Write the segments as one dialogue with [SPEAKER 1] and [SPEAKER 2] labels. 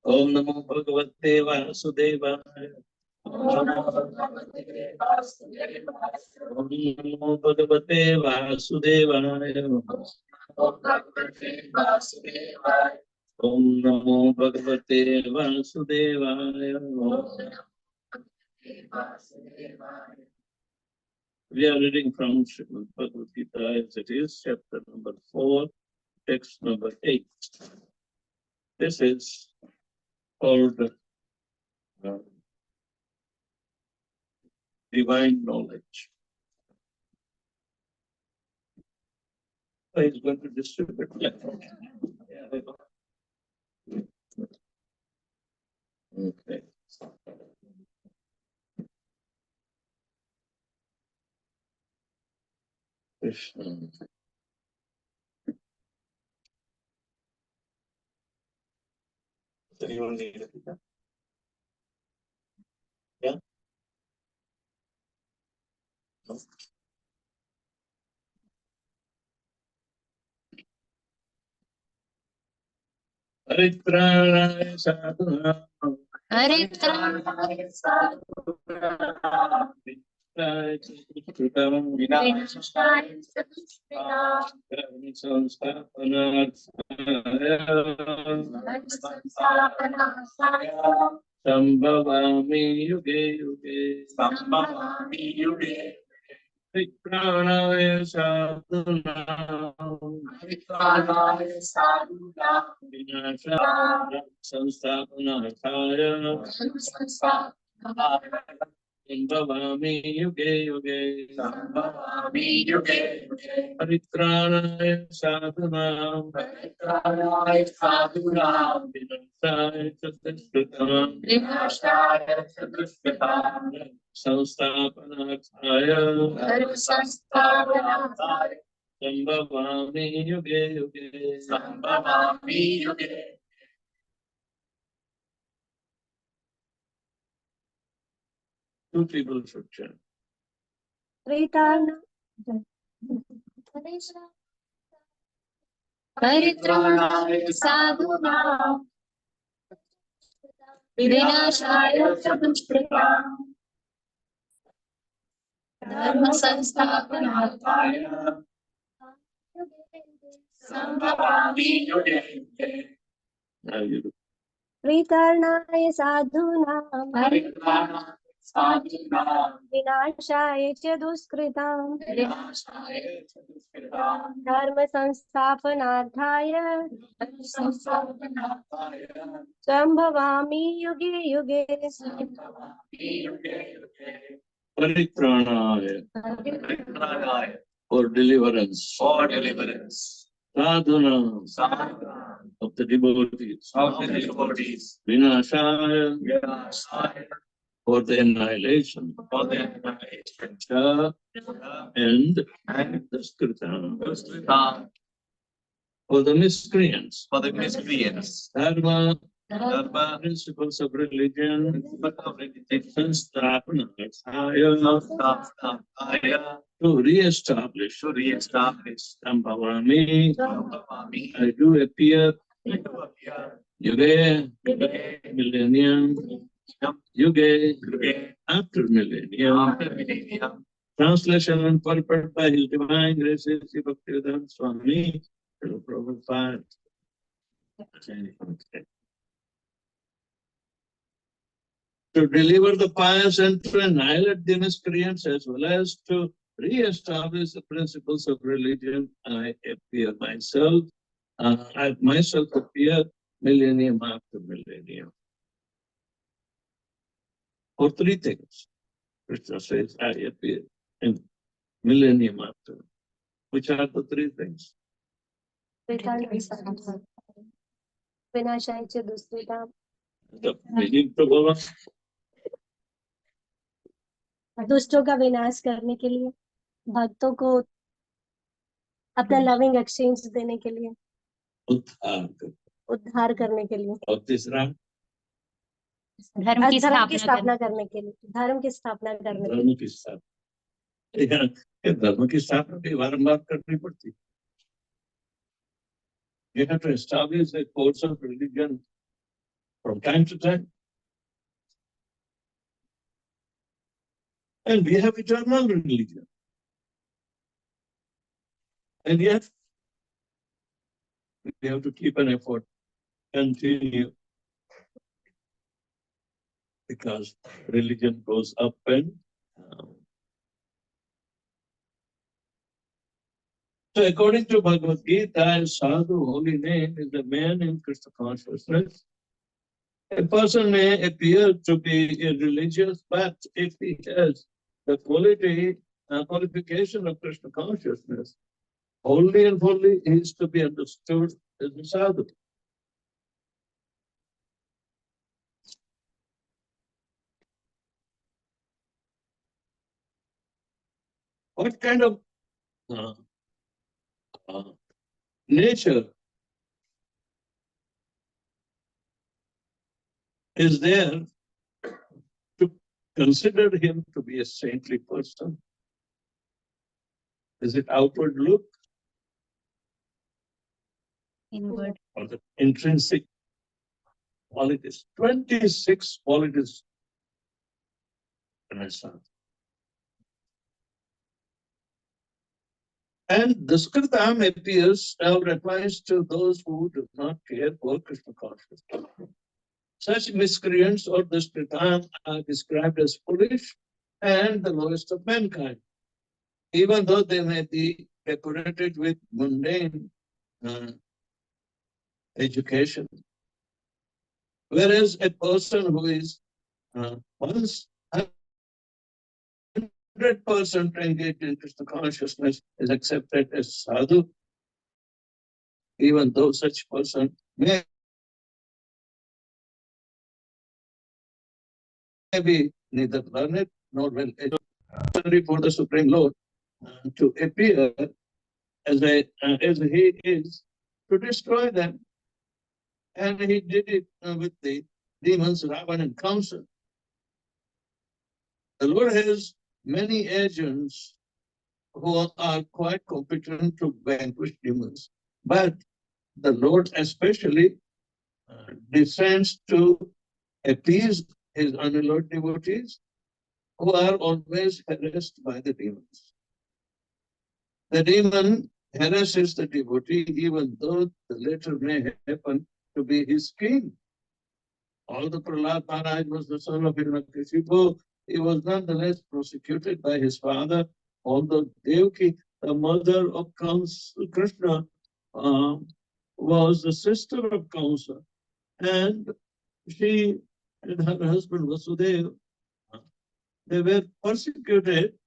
[SPEAKER 1] Om Namo Bhagavate Vasudevaya. Om Namo Bhagavate Vasudevaya. Om Namo Bhagavate Vasudevaya. We are reading from Srimad Bhagavad Gita as it is, chapter number 4, text number 8. This is called divine knowledge. So he's going to distribute that. Okay. Krishna. Anyone need it? Yeah? No? Paritrāṇāya sadhunām. Paritrāṇāya sadhunām. Vināṣāya duṣkritāṃ. Samstāpanāya. Sambhavāmi yuge yuge. Sambhavāmi yuge. Paritrāṇāya sadhunām. Paritrāṇāya sadhunām. Vināṣāya samstāpanāya. Sambhavāmi yuge yuge. Sambhavāmi yuge yuge. Paritrāṇāya sadhunām. Paritrāṇāya sadhunām. Vināṣāya duṣkritāṃ. Vināṣāya duṣkritāṃ. Samstāpanāya. Samstāpanāya. Sambhavāmi yuge yuge. Sambhavāmi yuge. Two people should chant.
[SPEAKER 2] Paritrāṇāya sadhunām. Vināṣāya duṣkritāṃ. Dharma samstāpanāya. Sambhavāmi yuge yuge.
[SPEAKER 1] Now you do.
[SPEAKER 3] Paritrāṇāya sadhunām.
[SPEAKER 2] Paritrāṇāya sadhunām.
[SPEAKER 3] Vināṣāya duṣkritāṃ.
[SPEAKER 2] Vināṣāya duṣkritāṃ.
[SPEAKER 3] Dharma samstāpanāya.
[SPEAKER 2] Samstāpanāya.
[SPEAKER 3] Sambhavāmi yuge yuge.
[SPEAKER 2] Sambhavāmi yuge yuge.
[SPEAKER 1] Paritrāṇāya.
[SPEAKER 2] Paritrāṇāya.
[SPEAKER 1] For deliverance.
[SPEAKER 2] For deliverance.
[SPEAKER 1] Sadhunām.
[SPEAKER 2] Sadhunām.
[SPEAKER 1] Of the devotees.
[SPEAKER 2] Of the devotees.
[SPEAKER 1] Vināṣāya.
[SPEAKER 2] Vināṣāya.
[SPEAKER 1] For the annihilation.
[SPEAKER 2] For the annihilation.
[SPEAKER 1] And
[SPEAKER 2] And
[SPEAKER 1] duṣkritāṃ.
[SPEAKER 2] duṣkritāṃ.
[SPEAKER 1] For the miscreants.
[SPEAKER 2] For the miscreants.
[SPEAKER 1] Dharma.
[SPEAKER 2] Dharma.
[SPEAKER 1] Principles of religion. Samstāpanāya.
[SPEAKER 2] Samstāpanāya.
[SPEAKER 1] To re-establish.
[SPEAKER 2] To re-establish.
[SPEAKER 1] Sambhavāmi.
[SPEAKER 2] Sambhavāmi.
[SPEAKER 1] I do appear. Yuge.
[SPEAKER 2] Yuge.
[SPEAKER 1] Millennium. Yuge.
[SPEAKER 2] Yuge.
[SPEAKER 1] After millennium.
[SPEAKER 2] After millennium.
[SPEAKER 1] Translation and purport by His Divine Graces, Sri Bhaktivedanta Swami, Prabhupada. Okay. To deliver the pious and to annihilate the miscreants, as well as to re-establish the principles of religion, I appear myself. I myself appear millennium after millennium. For three things, Krishna says, I appear in millennium after. Which are the three things?
[SPEAKER 3] Vināṣāya duṣkritāṃ.
[SPEAKER 1] The beginning to Baba.
[SPEAKER 3] दुष्टों का विनाश करने के लिए, भक्तों को अपना loving exchange देने के लिए, उद्धार करने के लिए,
[SPEAKER 1] और तीसरा
[SPEAKER 3] धर्म की स्थापना करने के लिए, धर्म की स्थापना करने के लिए।
[SPEAKER 1] धर्म की स्थापना, धर्म की स्थापना भी बारंबार करनी पड़ती। You have to establish a course of religion from time to time. And we have eternal religion. And yet, we have to keep an effort, continue, because religion goes up and down. So according to Bhagavad Gita, sadhu, holy name, is a man in Krishna consciousness. A person may appear to be irreligious, but if he has the qualification of Krishna consciousness, wholly and fully is to be understood as a sadhu. What kind of nature is there to consider him to be a saintly person? Is it outward look?
[SPEAKER 3] Inward.
[SPEAKER 1] Or the intrinsic qualities? 26 qualities in a sadhu. And Duskritam appears now applies to those who do not care for Krishna consciousness. Such miscreants or Duskritam are described as foolish and the lowest of mankind, even though they may be decorated with mundane education. Whereas a person who is once 100% engaged in Krishna consciousness is accepted as sadhu, even though such person may be neither learned nor well educated for the Supreme Lord to appear as he is, to destroy them. And he did it with the demons, Ravan and Kamsa. The Lord has many agents who are quite competent to vanquish demons. But the Lord especially descends to appease his unalloyed devotees who are always harassed by the demons. The demon harasses the devotee even though the latter may happen to be his king. Although Prahlad Maharaj was the son of Hiranyakashipu, he was nonetheless prosecuted by his father, although Devaki, the mother of Krishna, was the sister of Kamsa. And she and her husband Vasudeva, they were persecuted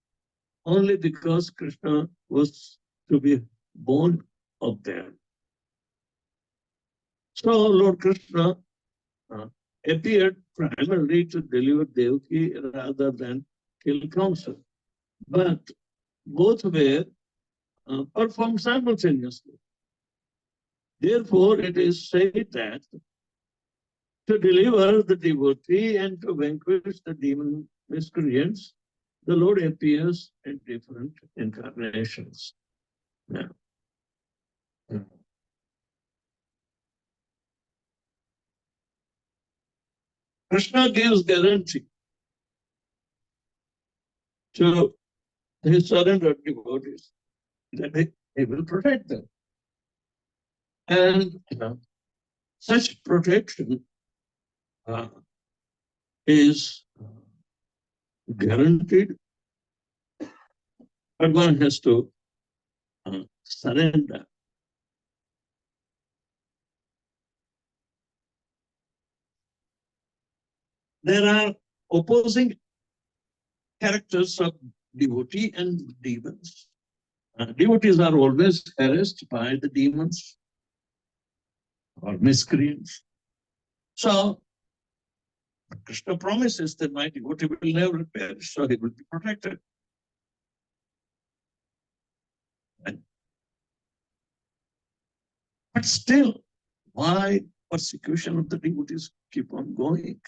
[SPEAKER 1] only because Krishna was to be born of them. So Lord Krishna appeared primarily to deliver Devaki rather than kill Kamsa. But both were performed simultaneously. Therefore, it is said that to deliver the devotee and to vanquish the demon miscreants, the Lord appears in different incarnations. Yeah. Krishna gives guarantee to his surrendered devotees that he will protect them. And such protection is guaranteed, but one has to surrender. There are opposing characters of devotee and demons. Devotees are always harassed by the demons or miscreants. So Krishna promises that my devotee will never perish, so he will be protected. But still, why persecution of the devotees keep on going?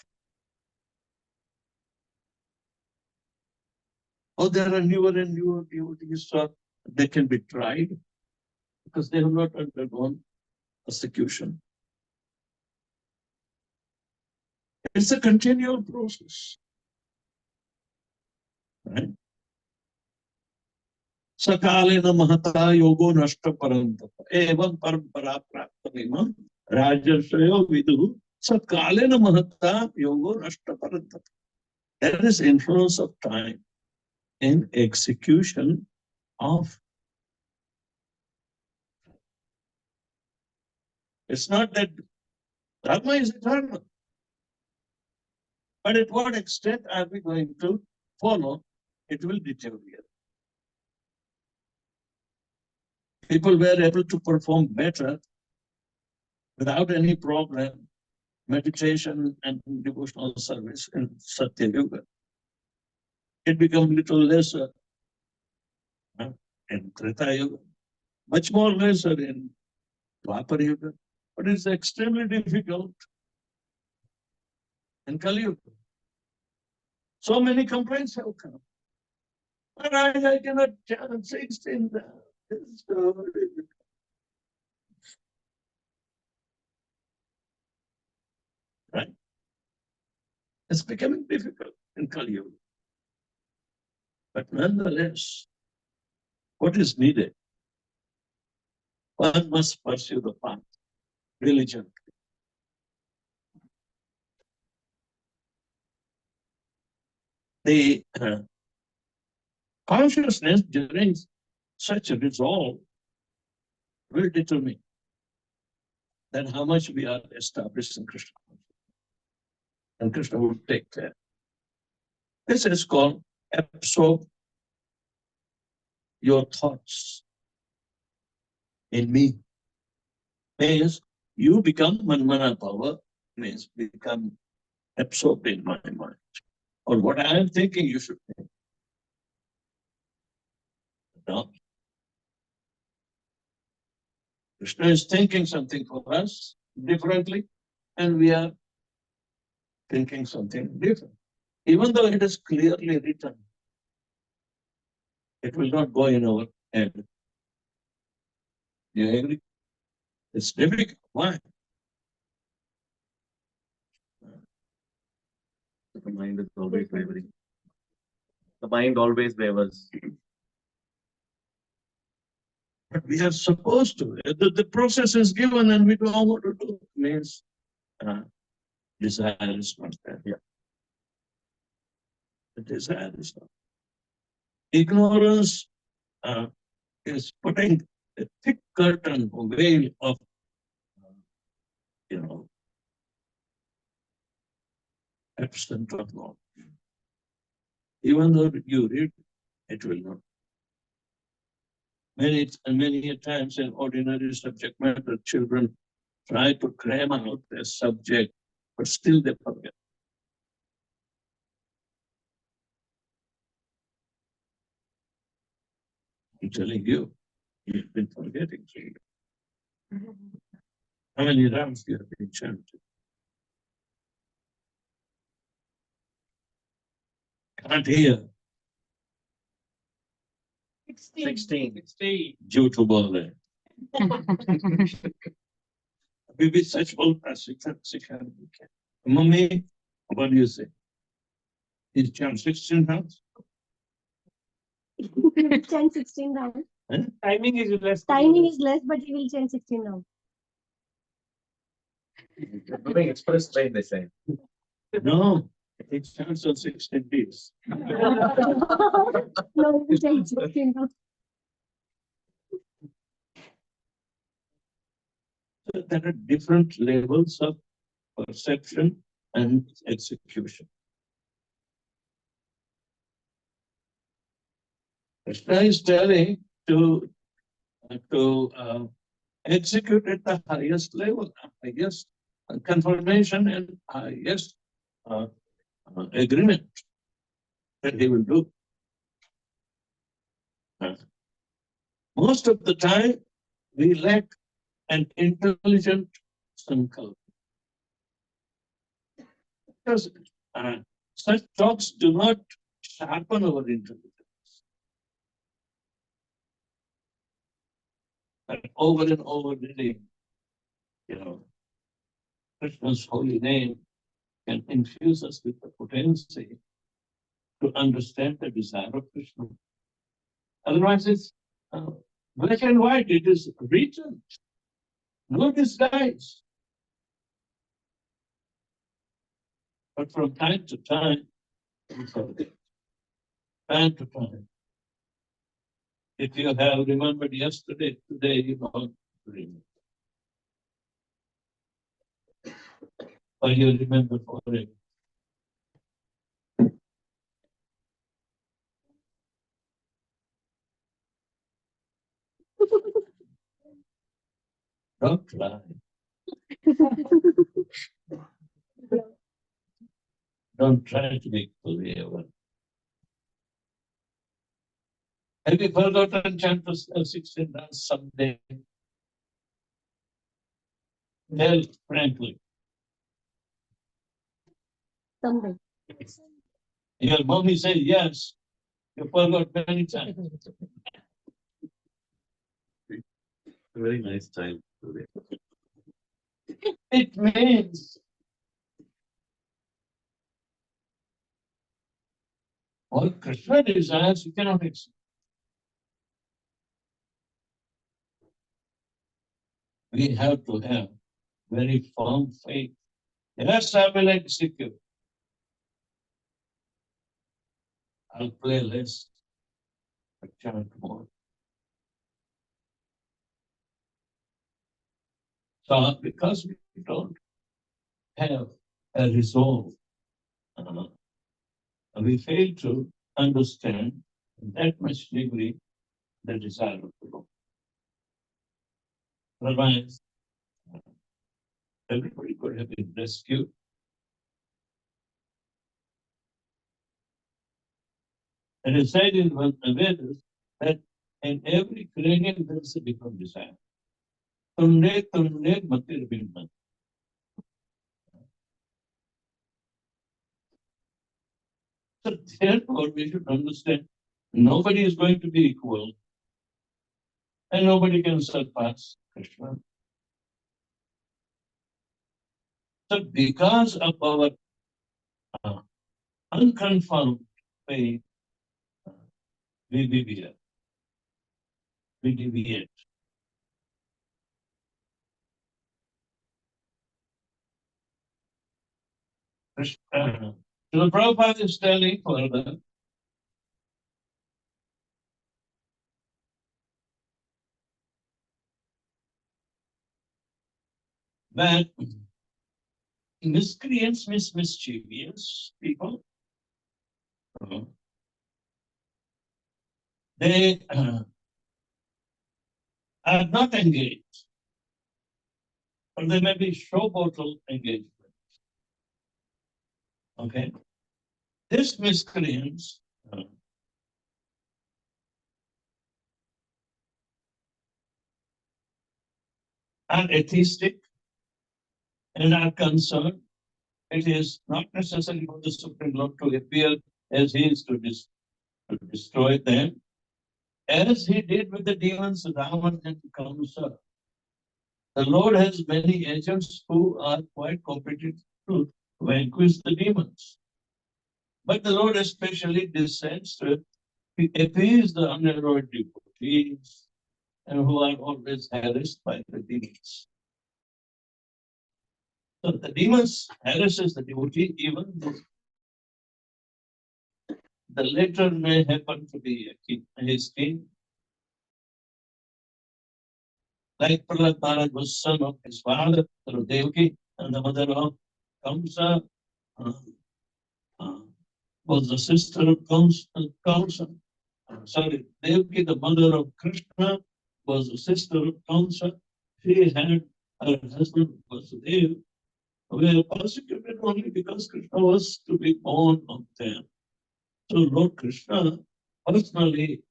[SPEAKER 1] Oh, there are newer and newer devotees, so they can be tried because they have not undergone persecution. It's a continual process. Right? Sakalena mahata yogo nashta parantapa. Evam parampara praptamimam rajarsayo viduhu. Sakalena mahata yogo nashta parantapa. There is influence of time in execution of. It's not that dharma is eternal. But at what extent are we going to follow? It will deteriorate. People were able to perform better without any problem, meditation and devotional service in Satya Yuga. It became little lesser in Treta Yuga, much more lesser in Dwapara Yuga, but it's extremely difficult in Kali Yuga. So many complaints have come. I cannot chant 16 right? It's becoming difficult in Kali Yuga. But nonetheless, what is needed? One must pursue the path diligently. The consciousness during such a resolve will determine then how much we are established in Krishna. And Krishna will take care. This is called absorb your thoughts in me. Means you become manmana power, means become absorbed in my mind. Or what I am thinking, you should think. No. Krishna is thinking something for us differently, and we are thinking something different. Even though it is clearly written, it will not go in our head. You agree? It's difficult. Why?
[SPEAKER 2] The mind is always wavering. The mind always wavers.
[SPEAKER 1] But we are supposed to. The process is given and we don't know what to do. Means desire is not there. Yeah. The desire is not. Ignorance is putting a thick curtain or veil of, absent of knowledge. Even though you read, it will not. Many times in ordinary subject matter, children try to cram out their subject, but still they forget. I'm telling you, you've been forgetting. How many rounds you have been chanting? Can't hear.
[SPEAKER 2] 16.
[SPEAKER 1] झूठ बोल रहे अभी भी सच बोलता सिखा Mummy, what do you say? He's chant 16 rounds?
[SPEAKER 3] He will chant 16 rounds.
[SPEAKER 4] Timing is less.
[SPEAKER 3] Timing is less, but he will chant 16 rounds.
[SPEAKER 2] Doing express train, they say.
[SPEAKER 1] No, he chants on 16 days.
[SPEAKER 3] No, he will chant 16 rounds.
[SPEAKER 1] So there are different levels of perception and execution. Krishna is telling to execute at the highest level, highest confirmation and highest agreement that he will do. Most of the time, we lack an intelligent sankalpa. Because such talks do not sharpen our intelligence. And over reading, Krishna's holy name, can infuse us with the potency to understand the desire of Krishna. Otherwise, it's black and white. It is written, no disguise. But from time to time, we forget. Time to time. If you have remembered yesterday, today you won't remember. Or you remember forever. Don't lie. Don't try to make clever. Have you forgotten chapter 16 someday? Tell frankly.
[SPEAKER 3] Someday.
[SPEAKER 1] Your mommy said yes. You forgot many times.
[SPEAKER 2] Very nice time today.
[SPEAKER 1] It means what Krishna desires, you cannot accept. We have to have very firm faith. Yes, I will execute. I'll play less, but chant more. So because we don't have a resolve, we fail to understand in that much degree the desire of the Lord. Otherwise, everybody could have been rescued. It is said in the Vedas that in every creation there is a different desire. Tunne tunne matir binna. So therefore we should understand nobody is going to be equal and nobody can surpass Krishna. So because of our unconfirmed faith, we deviate. We deviate. Krishna. So the Prabhupada is telling further that miscreants means mischievous people. They are not engaged, or they may be showboatal engagement. Okay, these miscreants are atheistic and are concerned. It is not necessary for the Supreme Lord to appear as he is to destroy them, as he did with the demons Ravan and Kamsa. The Lord has many agents who are quite competent to vanquish the demons. But the Lord especially descends to appease the unalloyed devotees and who are always harassed by the demons. So the demons harasses the devotee, even though the latter may happen to be his king. Like Prahlad Maharaj was son of his father, Devaki, and the mother of Kamsa was the sister of Kamsa. Sorry, Devaki, the mother of Krishna, was the sister of Kamsa. She had her husband Vasudeva, who were persecuted only because Krishna was to be born of them. So Lord Krishna personally,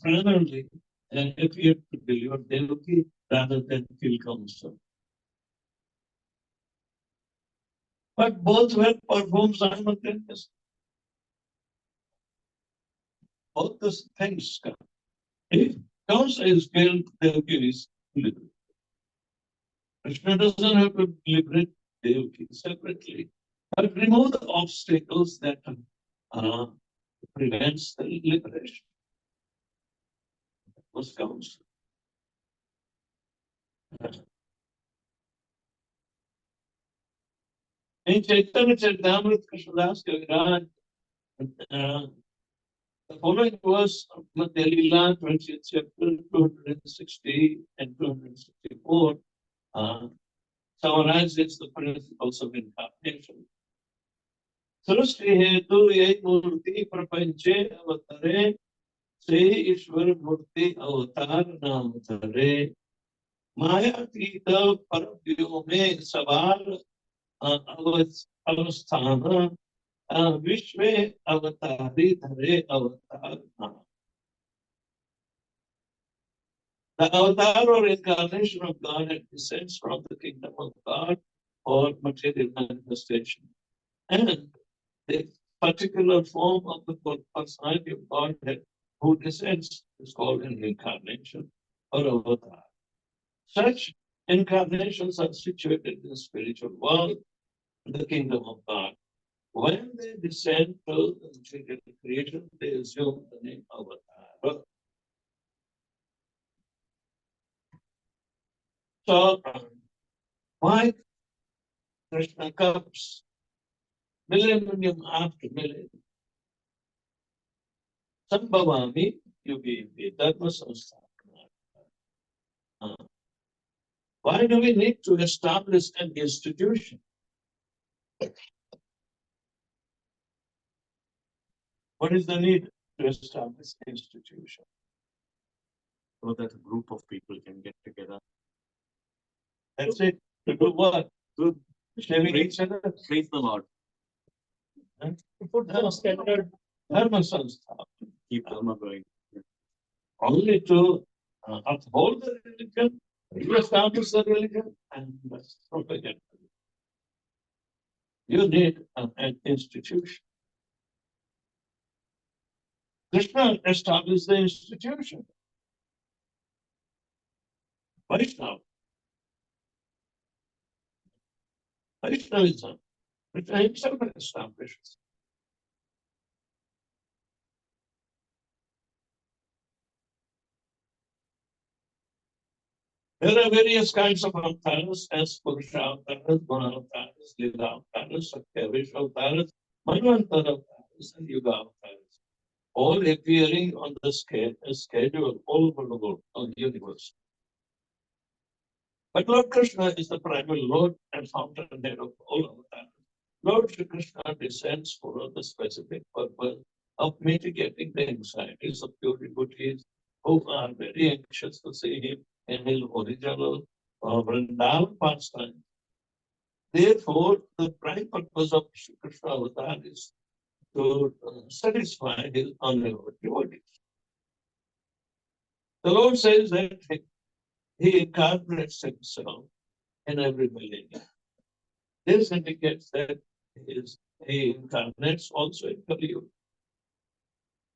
[SPEAKER 1] primarily, appeared to deliver Devaki rather than kill Kamsa. But both were performed simultaneously. Both the things come. If Kamsa is killed, Devaki is liberated. Krishna doesn't have to liberate Devaki separately. but remove the obstacles that prevents the liberation. Was counts. In Chaitanya Charitamrita, Krishnadas Kaviraj, the following verse of Madhya Leela, 20th chapter, 260 and 264, summarizes the principles of incarnation. सृष्टि हेतु यही मूर्ति प्रपंचे अवतरे से ईश्वर मूर्ति अवतार नाम धरे मायातीत परव्यों में सवार अवस्थान विश्व अवतारी धरे अवतार नाम. The avatar or incarnation of God descends from the kingdom of God or material manifestation, and the particular form of the personality of Godhead who descends is called an incarnation or avatar. Such incarnations are situated in the spiritual world, in the kingdom of God. When they descend to the material creation, they assume the name avatar. So, why Krishna comes millennium after millennium? Sambhavami yugi dharma samsthapana. Why do we need to establish an institution? What is the need to establish an institution?
[SPEAKER 2] So that a group of people can get together.
[SPEAKER 1] That's it. To do what? To shaving each other?
[SPEAKER 2] Praise the Lord.
[SPEAKER 1] To put the standard dharma samsthapana.
[SPEAKER 2] Keep dharma going.
[SPEAKER 1] Only to uphold the religion, establish the religion, and propagate it. You need an institution. Krishna established the institution. Vaishnava. Vaishnavism. Krishna himself establishes. There are various kinds of avatars as Purusha avatars, Guna avatars, Lila avatars, Satyavish avatars, Manvantara avatars, and Yuga avatars, all appearing on the schedule all over the world, of the universe. But Lord Krishna is the primary Lord and fountainhead of all avatars. Lord Shri Krishna descends for the specific purpose of mitigating the anxieties of pure devotees who are very anxious to see him in his original Vrindavan pastime. Therefore, the prime purpose of Shri Krishna avatar is to satisfy his unloved devotees. The Lord says that he incarnates himself in every millennium. This indicates that he incarnates also in Kali Yuga.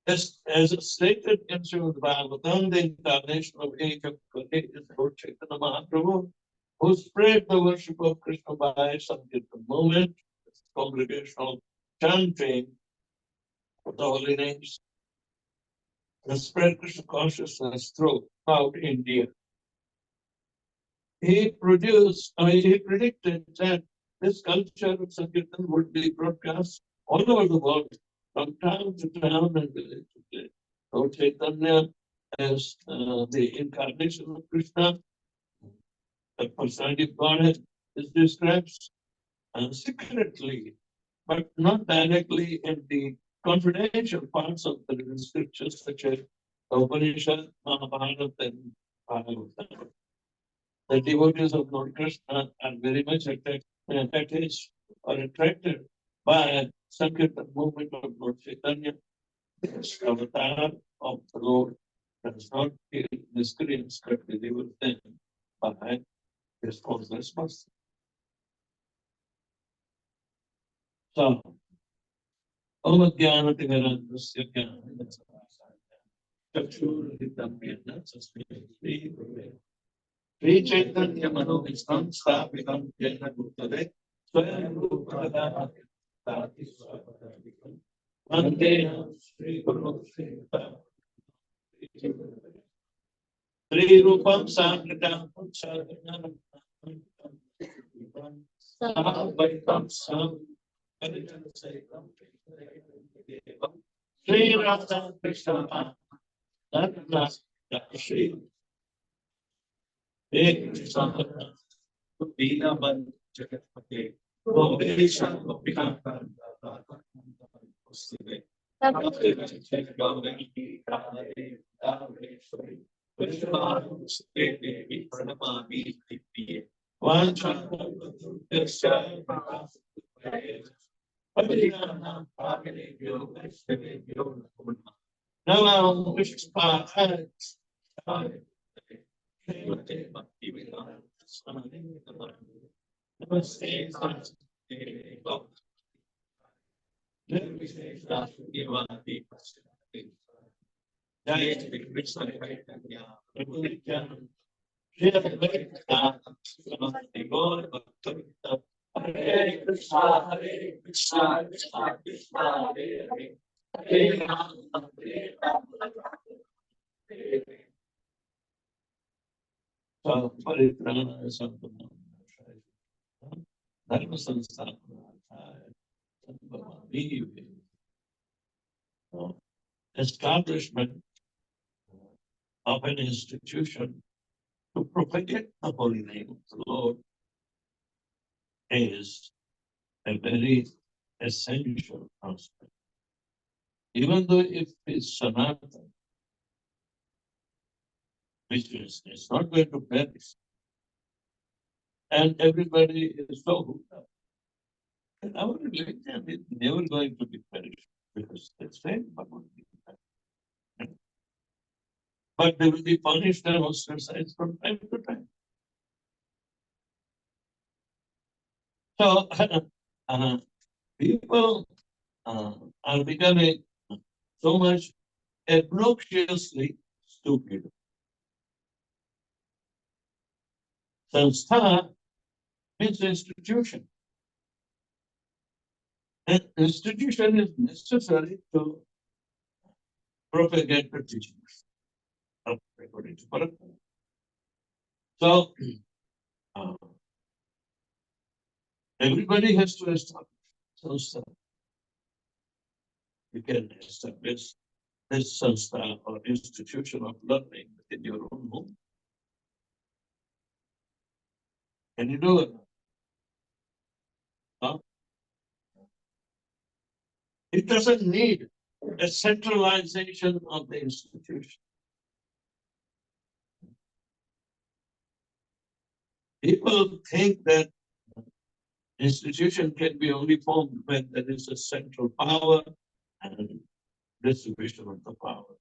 [SPEAKER 1] As stated in Srimad Bhagavatam, the incarnation of age of Kali is Lord Chaitanya Mahaprabhu, who spread the worship of Krishna by Sankirtan movement, congregational chanting of the holy names, and spread Krishna consciousness throughout India. He predicted that this culture of Sankirtan would be broadcast all over the world, from town to town and village to village. Lord Chaitanya, as the incarnation of Krishna, the personality of Godhead, is described secretly, but not directly in the confidential parts of the scriptures, such as the Upanishad, Mahabharata, and Bhagavatam. The devotees of Lord Krishna are very much attached or attracted by Sankirtan movement of Lord Chaitanya. This avatar of the Lord does not kill miscreants, but delivers them by his causeless mercy. So, Om Jnana-timirandasya Chakshur-hitam Yena Sasmi Sri Chaitanya Manovistam Sthapitam Jena Bhutale Swayam Rupa Vandeham Sri Guru Sri Rupam Sankritam Sarvanam Sahabhaitam Sam Sri Radha Krishna Narna Shri Krishna Veena Ban Jagatpate Govisha Gopika Hare Krishna, Hare Krishna, Krishna Krishna, Hare Hare, Hare Rama, Hare Rama, Hare Rama. Paritrana Sampurna Dharma Sanstana establishment of an institution to propagate the holy name of the Lord is a very essential aspect. Even though if it's Sanatana, which is it's not going to perish, and everybody is so hooked up, and our religion is never going to be perished because the same Bhagavad Gita. But they will be punished and ostracized from time to time. So people are becoming so much obnoxiously stupid. Sanstha means institution. An institution is necessary to propagate the teachings according to Parampara. So everybody has to establish Sanstha. You can establish this Sanstha or institution of learning within your own home. Can you do it? Huh? It doesn't need a centralization of the institution. People think that institution can be only formed when there is a central power and distribution of the power.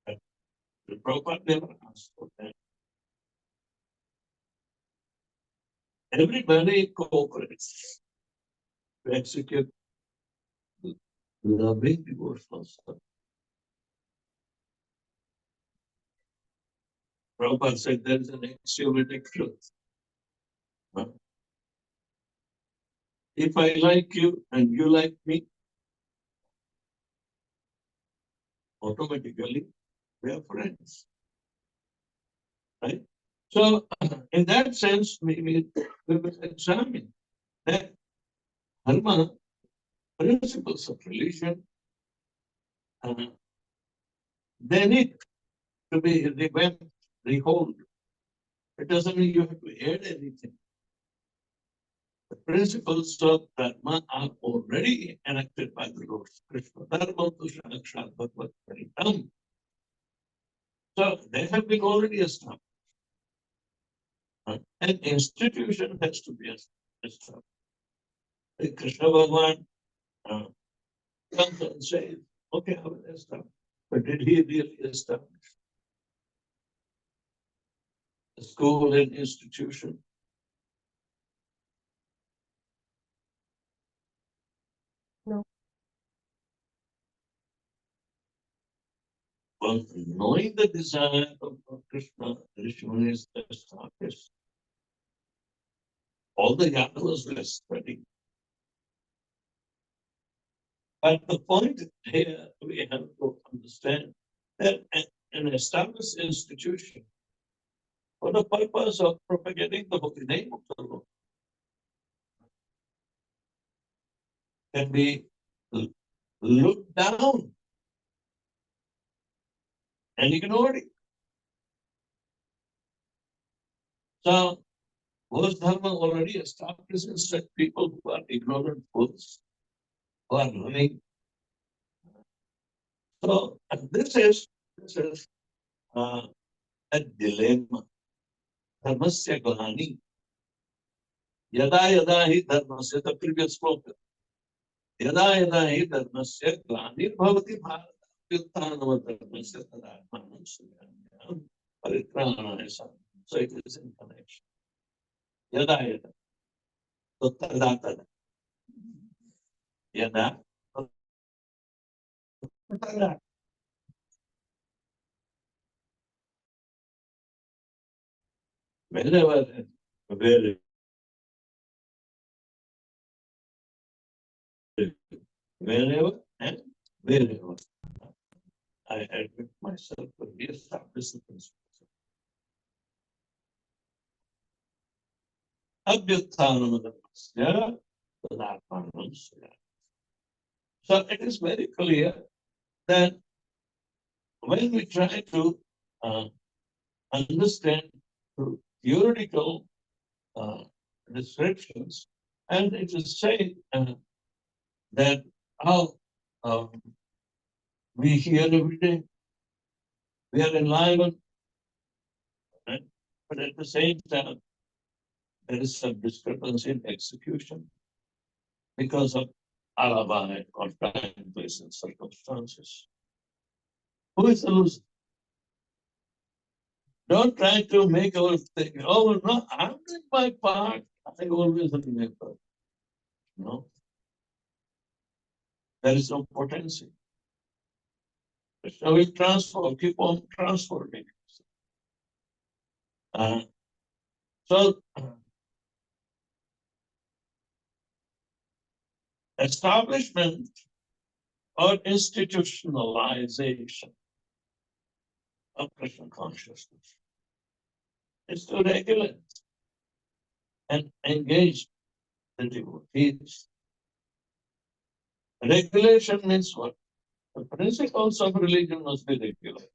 [SPEAKER 1] But the Prabhupada never asked for that. Everybody cooperates to execute loving devotional stuff. Prabhupada said there is an axiomatic truth. If I like you and you like me, automatically we are friends. Right? So, in that sense, we will examine that dharma, principles of religion, they need to be revamped, rehold. It doesn't mean you have to add anything. The principles of dharma are already enacted by the Lord Krishna. Dharma tu sakshat bhagavad paritam. So they have been already established. An institution has to be established. Krishna Bhagavan comes and says, okay, I will establish. But did he really establish a school and institution?
[SPEAKER 3] No.
[SPEAKER 1] Well, knowing the desire of Krishna, Rishimani is established. All the Yadavas were studying But the point here we have to understand that an established institution for the purpose of propagating the holy name of the Lord can be looked down and ignored. So, most dharma already establishes that people who are ignorant fools, who are running. So, and this is a dilemma. Dharmasya glani. Yada yada hi dharmasya, the previous sloka. Yada yada hi dharmasya glani bhavati bharata. Vyuttanava dharmasya tadatmanam sunyam paritranaya sam. So it is in connection. Yada yada. So tada tada. Yada. Tada. Whenever, wherever and wherever I admit myself to be established principles. Abhyutthanam tadatmanam sunyam. So it is very clear that when we try to understand through theoretical descriptions, and it is said that how we hear every day, we are enlivened, right? But at the same time, there is some discrepancy in execution because of alabha or time, place, and circumstances. Who is the loser? Don't try to make our thing, oh no, I'm doing my part. I always remember. No, there is no potency. So we transform, keep on transforming. So establishment or institutionalization of Krishna consciousness is to regulate and engage the devotees. Regulation means what? The principles of religion must be regulated.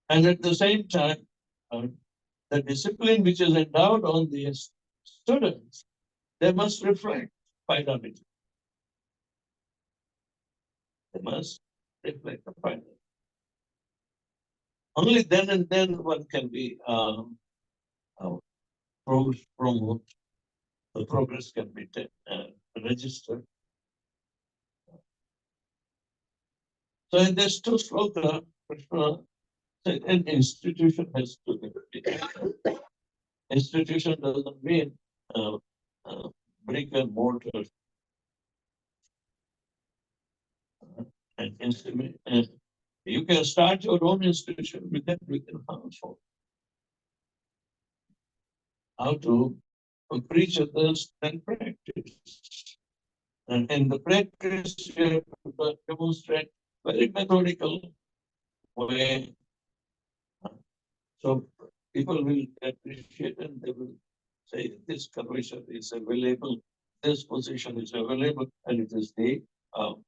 [SPEAKER 1] And at the same time, the discipline which is endowed on the students, they must reflect finality. They must reflect the finality. Only then and then one can be promote. The progress can be registered. So in this two sloka, Krishna said an institution has to be. Institution doesn't mean brick and mortar. And instrument, and you can start your own institution within household. How to preach others and practice. And in the practice, you have to demonstrate very methodical way. So people will appreciate and they will say this condition is available, this position is available, and it is the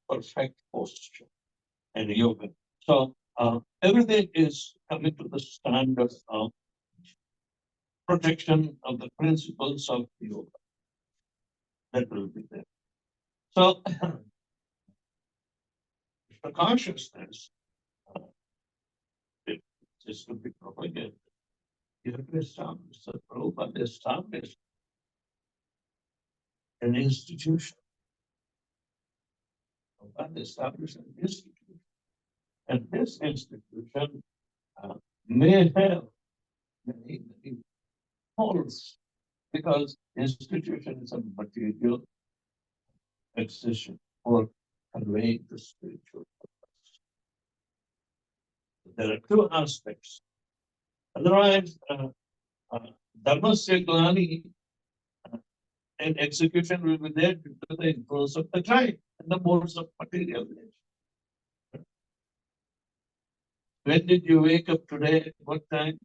[SPEAKER 1] perfect posture and yoga. So everything is coming to the standard of protection of the principles of yoga. That will be there. So the consciousness it is to be propagated. You have to establish the Prabhupada established an institution. Prabhupada established an institution. And this institution may have many holes because institution is a material accession for conveying the spiritual purpose. There are two aspects. Otherwise, dharmasya glani and execution will be there due to the influence of the time. in the modes of material nature. When did you wake up today? What time?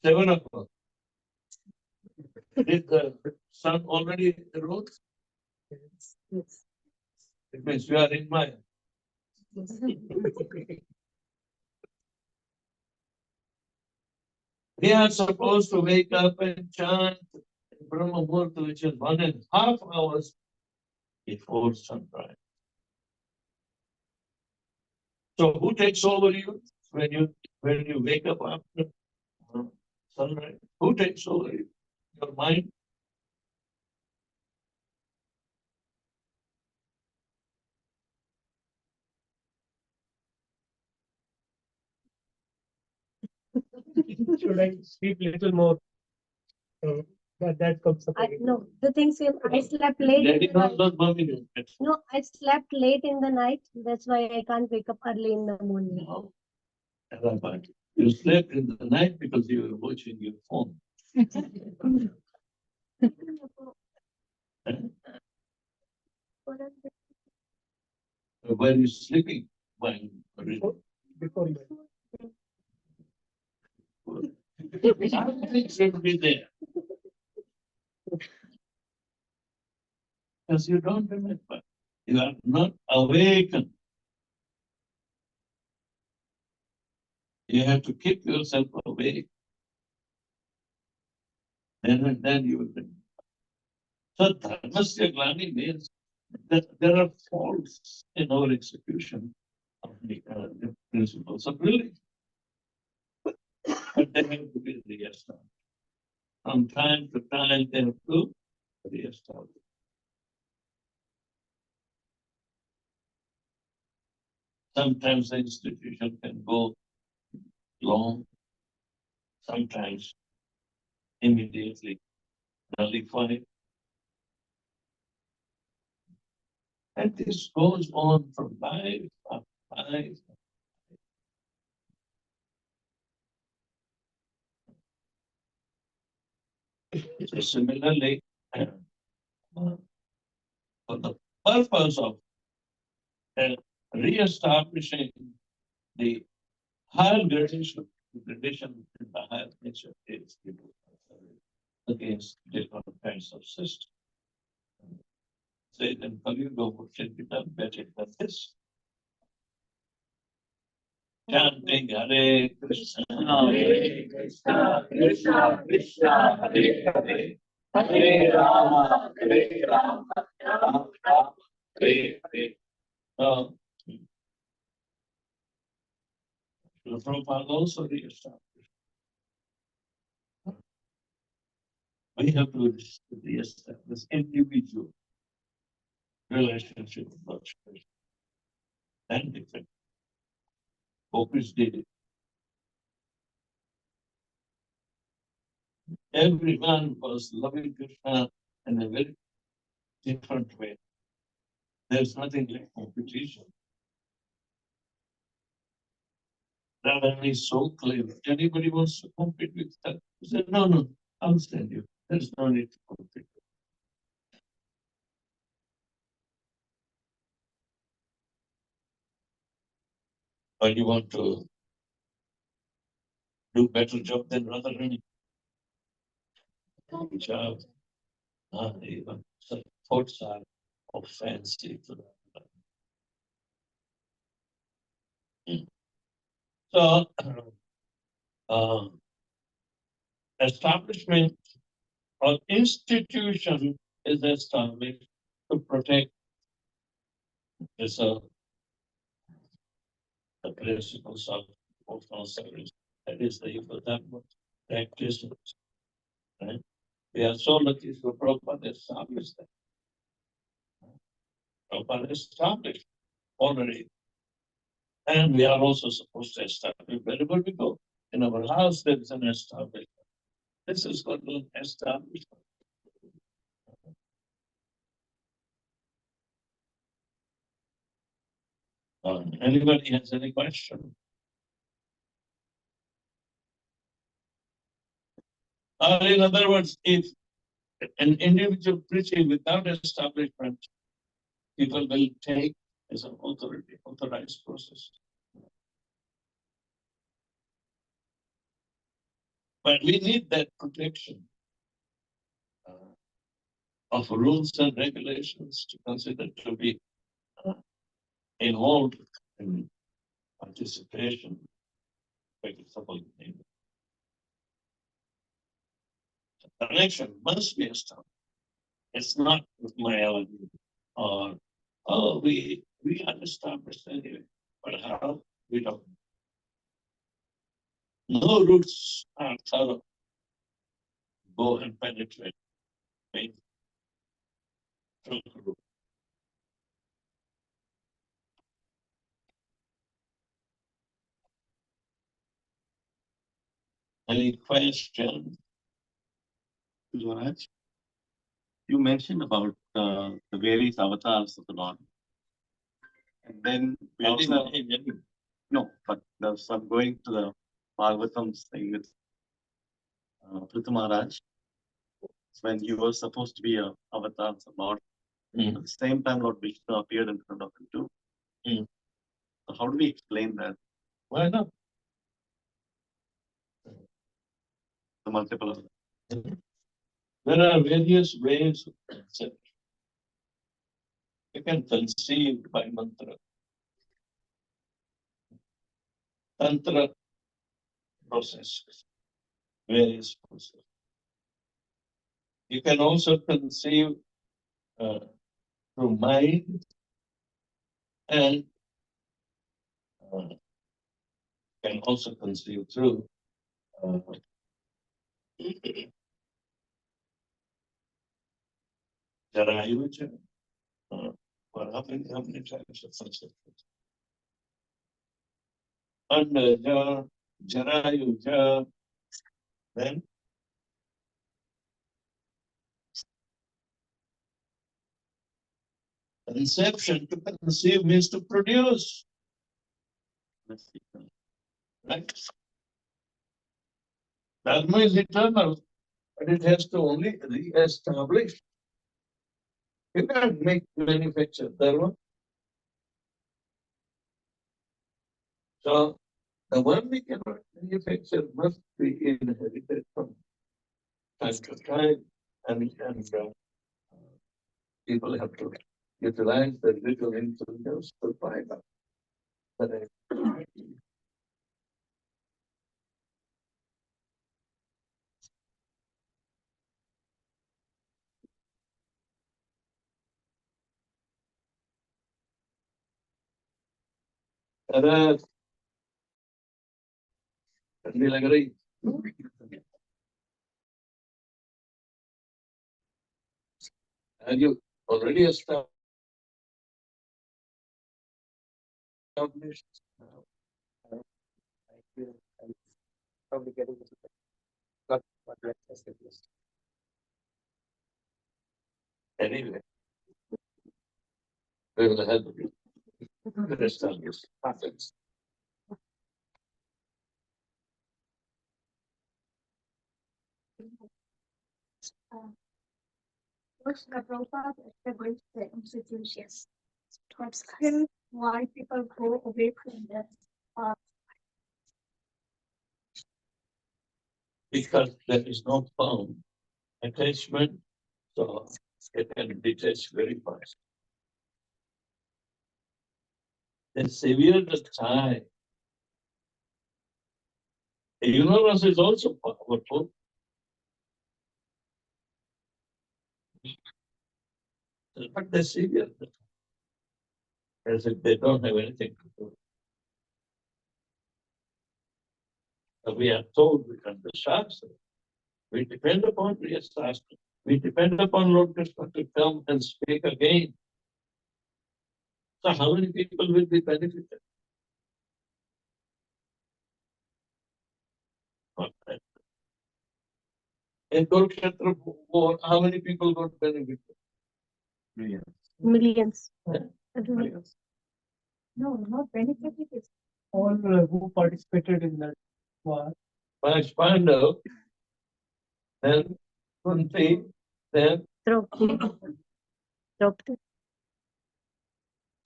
[SPEAKER 1] 7 o'clock. Did the sun already rose? It means you are in Maya. We are supposed to wake up and chant Brahma Muhurta, which is 1.5 hours before sunrise. So who takes over you when you wake up after sunrise? Who takes over you? Your mind?
[SPEAKER 4] Should I sleep little more? That comes up again.
[SPEAKER 3] No, the thing is, I slept late.
[SPEAKER 1] Daddy
[SPEAKER 3] in the
[SPEAKER 1] knows
[SPEAKER 3] night.
[SPEAKER 1] not mommy.
[SPEAKER 3] No, I slept late in the night. That's why I can't wake up early in the morning.
[SPEAKER 1] No. You slept in the night because you were watching your phone. Were you sleeping when
[SPEAKER 4] Before you.
[SPEAKER 1] something should be there? Because you don't remember. You are not awakened. You have to keep yourself awake. Then you will remember. So dharmasya glani means that there are faults in our execution of the principles of religion. But they have to be reestablished. From time to time, they have to reestablish. Sometimes the institution can go long, sometimes immediately nullified. And this goes on from life after life. So similarly, for the purpose of re-establishing the higher gradation in the higher nature is against different kinds of systems. Say then Kali-yuga what should be done better than this. Chanting Hare Krishna,
[SPEAKER 2] Hare Krishna, Krishna Krishna, Hare Hare, Hare Rama, Hare Rama, Rama Rama, Hare Hare.
[SPEAKER 1] So, the Prabhupada also re-established. We have to re-establish individual relationship with Lord Krishna. And different. Gopis did it. Everyone was loving Krishna in a very different way. There's nothing like competition. Radharani is so clear. If anybody wants to compete with her, he said, no, I'll stand you. There's no need to compete. Or you want to do better job than Radharani? Good job. Even such thoughts are offensive to them. So, establishment or institution is established to protect the principles of devotional service. That is the Vedavyasapriya practice. Right? We are so lucky for Prabhupada established that. Prabhupada established already. And we are also supposed to establish wherever we go. In our house, there is an establishment. This is called an establishment. Anybody has any question? Or in other words, if an individual preaching without establishment, people will take as an authorized process. But we need that protection of rules and regulations to consider to be involved in participation. For example, connection must be established. It's not with my element or we are established anyway, but how we don't. No roots are thorough. Go and penetrate. Right? Through the root. Any questions?
[SPEAKER 2] Maharaj, you mentioned about the various avatars of the Lord. And then we also, no, but there's some going to the Bhagavatam saying with Prithu Maharaj, when you were supposed to be a avatar of the Lord. At the same time, Lord Vishnu appeared in front of him too. So how do we explain that?
[SPEAKER 1] Why not?
[SPEAKER 2] The multiple.
[SPEAKER 1] There are various ways of concept. You can conceive by mantra. Tantra processes, various processes. You can also conceive through mind and can also conceive through Jarayuja. For how many times of concept? Under Jarayuja, then conception. To conceive means to produce. Right? Dharma is eternal, but it has to only re-establish. You can't manufacture dharma. So the one we cannot manufacture must be inherited from time to time, and people have to utilize the little intelligence to find out. ठंडी लग रही Have you already established?
[SPEAKER 4] Probably getting this. But let's test it first.
[SPEAKER 1] Anyway, we will help you to establish patterns.
[SPEAKER 5] What's the Prabhupada established the institutions? Still, why people go away from that?
[SPEAKER 1] Because there is no firm attachment, so it can detach very fast. The severe the tie, the universe is also powerful. But the severe the tie, as if they don't have anything to do. So we are told within the Shastra, we depend upon the Shastra. We depend upon Lord Krishna to come and speak again. So how many people will be benefited? In Kurukshetra war, how many people got benefited?
[SPEAKER 3] Millions.
[SPEAKER 2] Millions.
[SPEAKER 5] No, not benefited. It's
[SPEAKER 4] All who participated in that war.
[SPEAKER 1] Pandava, then Kunti, Then
[SPEAKER 3] Draupadi. Draupadi.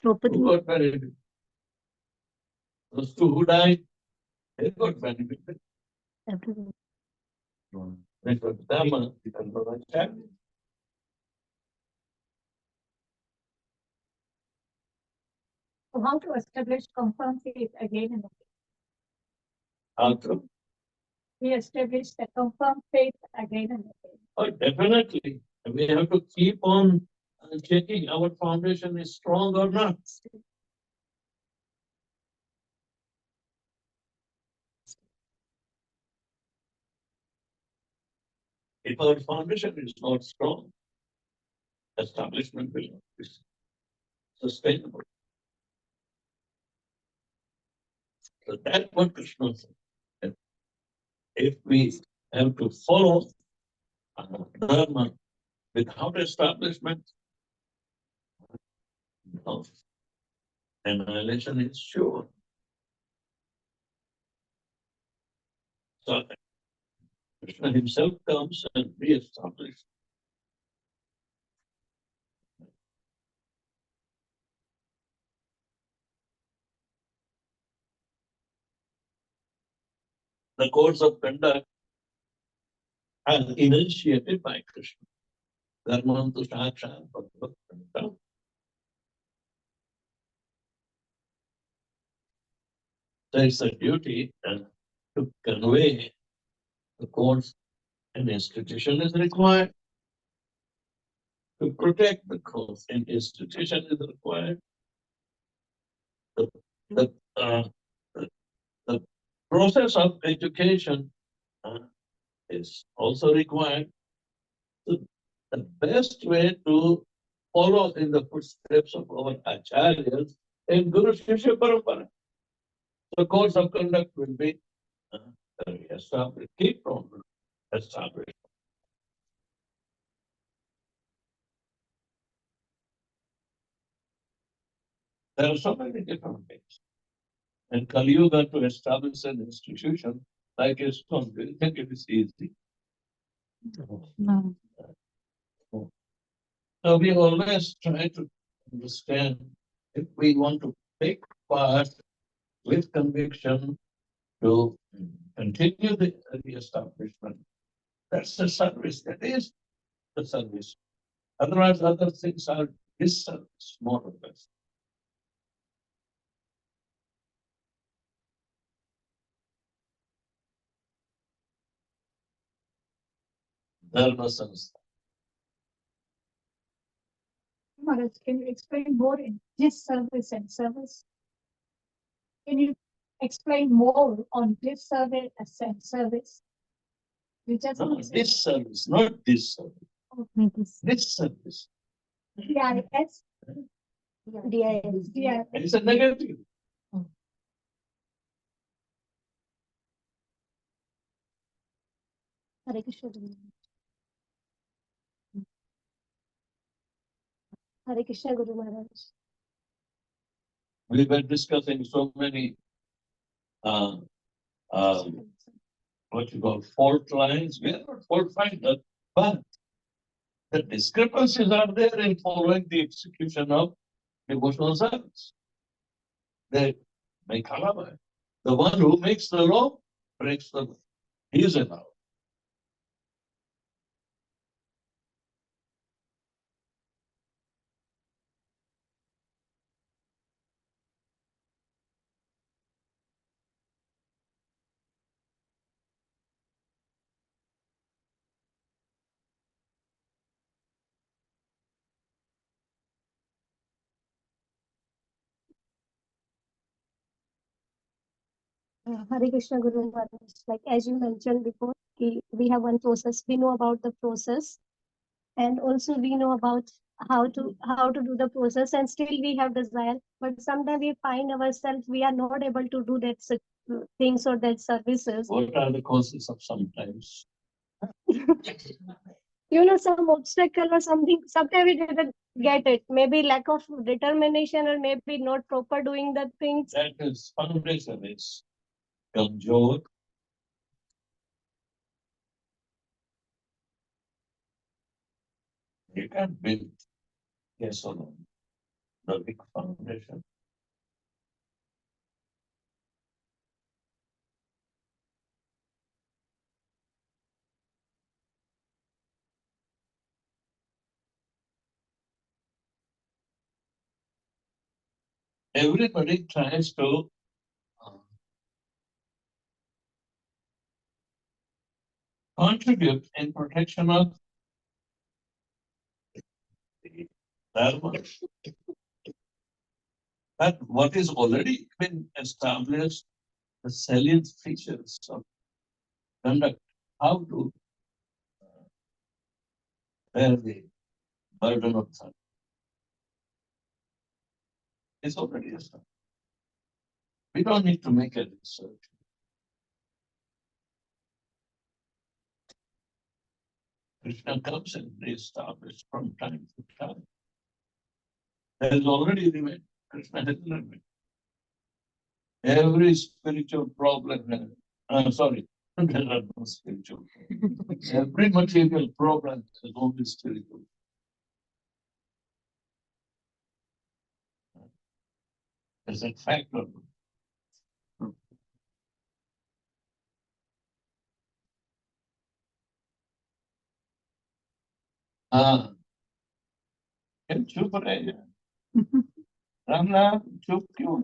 [SPEAKER 3] Draupadi.
[SPEAKER 1] who got benefit? Those two who died, they got benefit.
[SPEAKER 3] Everyone.
[SPEAKER 1] They got Dhamma, they got charity.
[SPEAKER 5] So how to establish confirmed faith again and again?
[SPEAKER 1] How to?
[SPEAKER 5] We establish the confirmed faith again and again.
[SPEAKER 1] Oh, definitely. We have to keep on checking our foundation is strong or not. If our foundation is not strong, establishment will not be sustainable. So that's what Krishna said. If we have to follow Dharma without establishment, no, annihilation is sure. So Krishna himself comes and reestablishes. The course of conduct as initiated by Krishna. Dharmantu Sakshat Bhagavad. There is a duty to convey the course. An institution is required. To protect the course, an institution is required. The process of education is also required. So the best way to follow in the footsteps of our acharyas in Guru Shishya Parampara. The course of conduct will be established, keep on established. There are so many different things. And Kali Yuga to establish an institution like ISKCON, do you think it is easy?
[SPEAKER 3] No.
[SPEAKER 1] So we always try to understand if we want to take part with conviction to continue the establishment. That's the service. That is the service. Otherwise, other things are disservice, more or less. Dharma Sanstha.
[SPEAKER 5] Maharaj, can you explain more in disservice and service? Can you explain more on disservice and service? You just
[SPEAKER 1] No, this service, not this service. This service.
[SPEAKER 5] DIS.
[SPEAKER 3] DIS.
[SPEAKER 5] DIS.
[SPEAKER 1] It's a negative.
[SPEAKER 3] Hare Krishna. Hare Krishna, Guru Maharaj.
[SPEAKER 1] We were discussing so many what you call fault lines. We are not fault finder, but the discrepancies are there in following the execution of devotional service. They make halava. The one who makes the law breaks the law. He is allowed.
[SPEAKER 3] Hare Krishna, Guru Maharaj. Like as you mentioned before, we have one process. We know about the process, and also we know about how to do the process, and still we have desire. But sometimes we find ourselves we are not able to do that such things or that services.
[SPEAKER 1] What are the causes of sometimes?
[SPEAKER 3] Some obstacle or something. Sometimes we didn't get it. Maybe lack of determination, or maybe not proper doing the things.
[SPEAKER 1] That is foundation is kamjor. You can't build yes alone. The big foundation. Everybody tries to contribute in protection of the dharma. But what is already been established, the salient features of conduct, how to bear the burden of dharma, is already established. We don't need to make a research. Krishna comes and reestablished from time to time. There is already remained. Krishna has remained. Every spiritual problem, sorry, there are no spiritual problems. Every material problem is only spiritual. Is that fact or not? हाँ फिर चुप रह गया राम राम चुप क्यों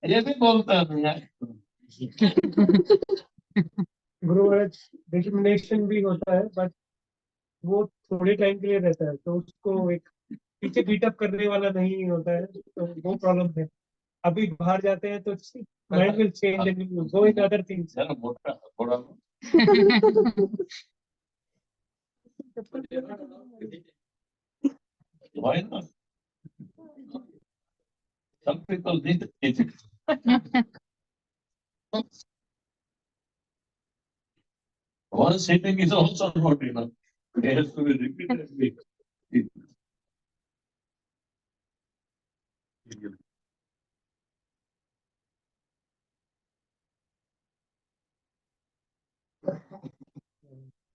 [SPEAKER 1] ये भी बोलता नहीं यार
[SPEAKER 4] गुरु महाराज डिटर्मिनेशन भी होता है, बट वो थोड़े टाइम के लिए रहता है, तो उसको एक पीछे बीटअप करने वाला नहीं होता है, तो वो प्रॉब्लम है. अभी बाहर जाते हैं तो mind will change and will go in other things.
[SPEAKER 1] जरा मोटा थोड़ा why not? Some people need it. One sitting is also not enough. It has to be repeatedly.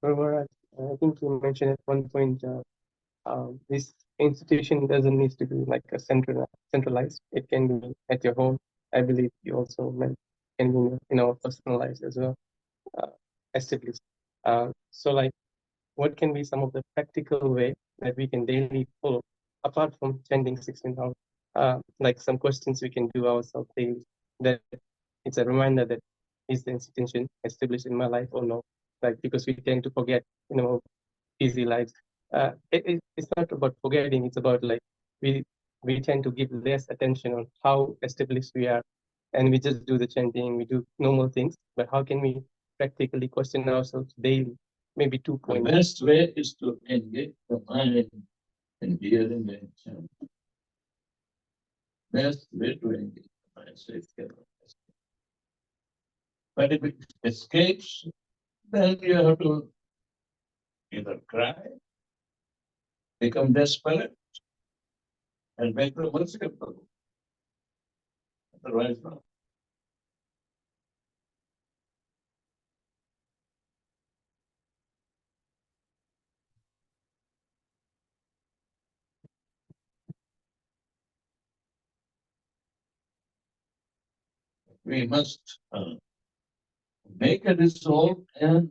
[SPEAKER 4] Guru Maharaj, I think you mentioned at one point, this institution doesn't need to be like a centralized. It can be at your home. I believe you also meant can be in our personal lives as well, established. So like, what can be some of the practical way that we can daily follow apart from chanting 16 hours? Like some questions we can do ourselves daily. That it's a reminder that is the institution established in my life or no? Like because we tend to forget, busy lives. It's not about forgetting. It's about like we tend to give less attention on how established we are, and we just do the chanting. We do normal things. But how can we practically question ourselves daily? Maybe 2
[SPEAKER 1] The
[SPEAKER 4] points.
[SPEAKER 1] best way is to engage the mind in hearing and chanting. Best way to engage the mind. So it cannot escape. But if it escapes, then you have to either cry, become desperate, and make the mercy of the Lord. Otherwise, no. We must make a resolve and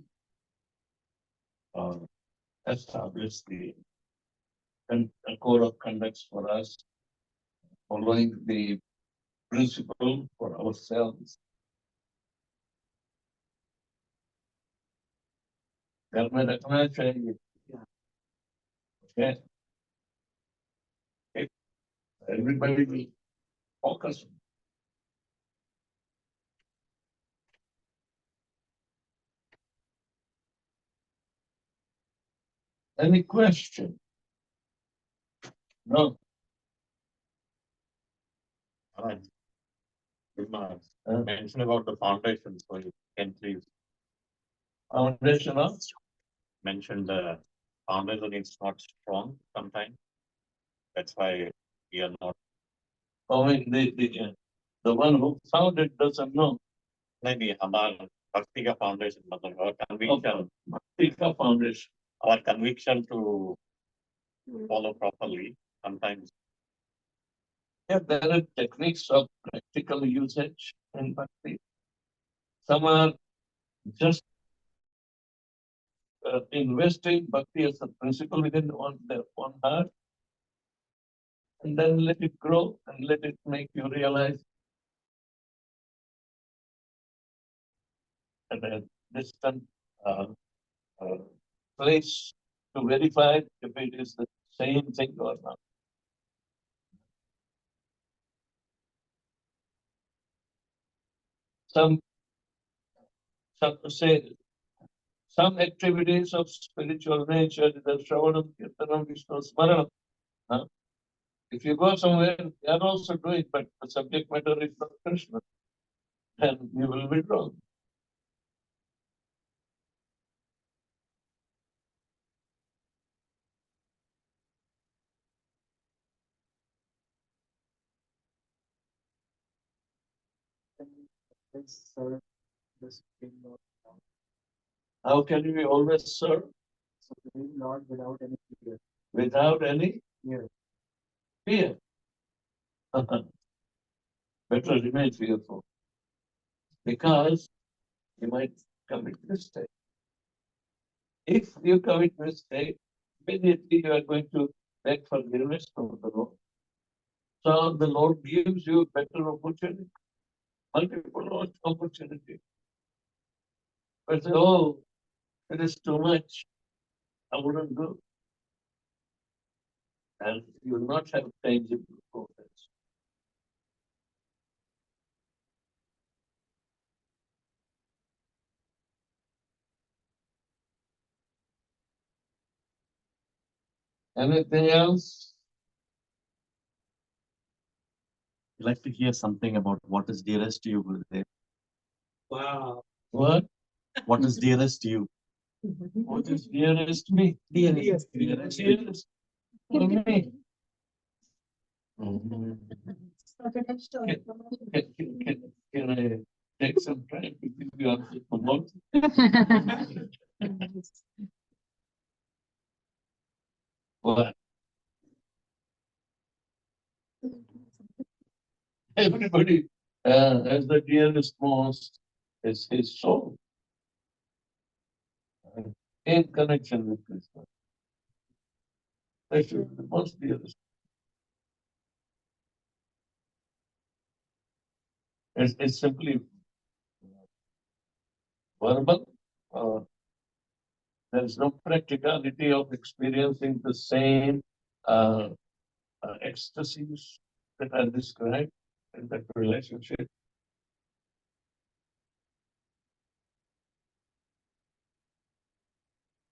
[SPEAKER 1] establish the code of conducts for us, following the principle for ourselves. घर में रखना चाहिए. Okay. Everybody will focus. Any question? No.
[SPEAKER 2] Mention about the foundation, so you can please
[SPEAKER 1] Foundation of
[SPEAKER 2] mention the foundation is not strong sometimes. That's why we are not.
[SPEAKER 1] the one who found it doesn't know.
[SPEAKER 2] Maybe हमारा Bhaktika Foundation, our conviction,
[SPEAKER 1] Bhaktika Foundation.
[SPEAKER 2] our conviction to follow properly. Sometimes
[SPEAKER 1] Yeah, there are techniques of practical usage in Bhakti. Some are just investing Bhakti as a principle within their own heart, and then let it grow and let it make you realize at a distant uh, uh, place to verify if it is the same thing or not. Some say some activities of spiritual nature, the Shravanam, Kirtanam, Vishnu Smaranam. If you go somewhere, they are also doing, but the subject matter is not Krishna, then you will be wrong. How can we always serve?
[SPEAKER 4] Not without any fear.
[SPEAKER 1] Without any
[SPEAKER 4] Fear.
[SPEAKER 1] fear. Better remain fearful. Because you might commit mistake. If you commit mistake, immediately you are going to beg forgiveness from the Lord. So the Lord gives you better opportunity, multiple opportunity. But say, oh, it is too much. I wouldn't do. And you will not have tangible progress. Anything else?
[SPEAKER 2] I'd like to hear something about what is dearest to you, Gurudev.
[SPEAKER 1] Wow. What?
[SPEAKER 2] What is dearest to you?
[SPEAKER 1] What is dearest to me?
[SPEAKER 4] Dearest.
[SPEAKER 1] Dearest for me. Can I take some time to give you answer for more? What? Everybody has the dearest most is his soul. In connection with Krishna. That should be the most dearest. It's simply verbal. There's no practicality of experiencing the same ecstasies that are described in that relationship.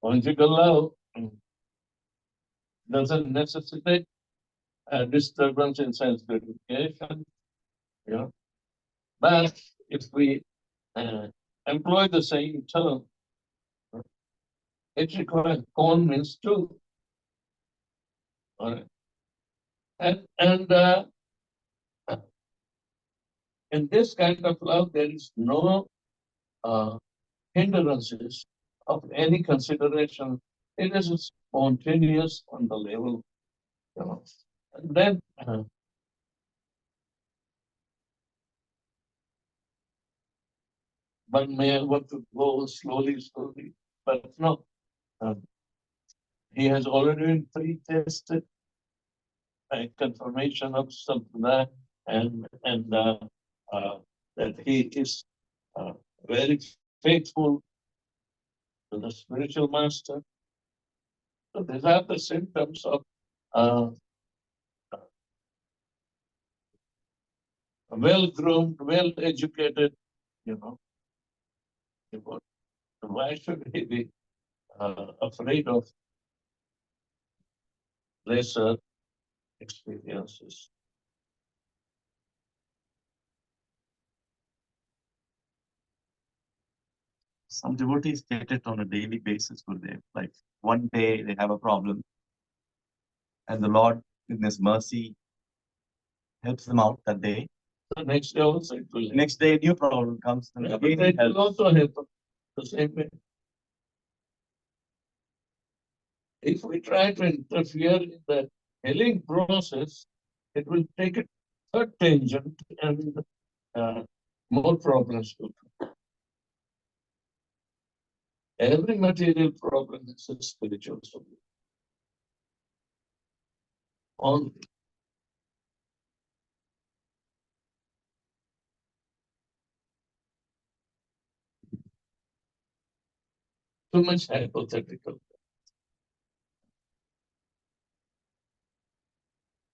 [SPEAKER 1] Conjugal love doesn't necessitate a disturbance in sense gratification. Yeah. But if we employ the same term, it requires con means two. All right. And in this kind of love, there is no hindrances of any consideration. It is spontaneous on the level, you know. And then one may want to go slowly, but no. He has already been pre-tested by confirmation of Sampradaya and that he is very faithful to the spiritual master. So these are the symptoms of a well-groomed, well-educated, you know. Why should he be afraid of lesser experiences?
[SPEAKER 2] Some devotees get it on a daily basis, Gurudev. Like one day they have a problem, and the Lord, in His mercy, helps them out that day.
[SPEAKER 1] the next day also it will.
[SPEAKER 2] Next day, new problem comes. And
[SPEAKER 1] Yeah, but
[SPEAKER 2] again
[SPEAKER 1] it
[SPEAKER 2] it
[SPEAKER 1] will
[SPEAKER 2] helps.
[SPEAKER 1] also happen the same way. If we try to interfere in the healing process, it will take a third tangent and more problems will come. Every material problem is a spiritual solution. Only. Too much hypothetical.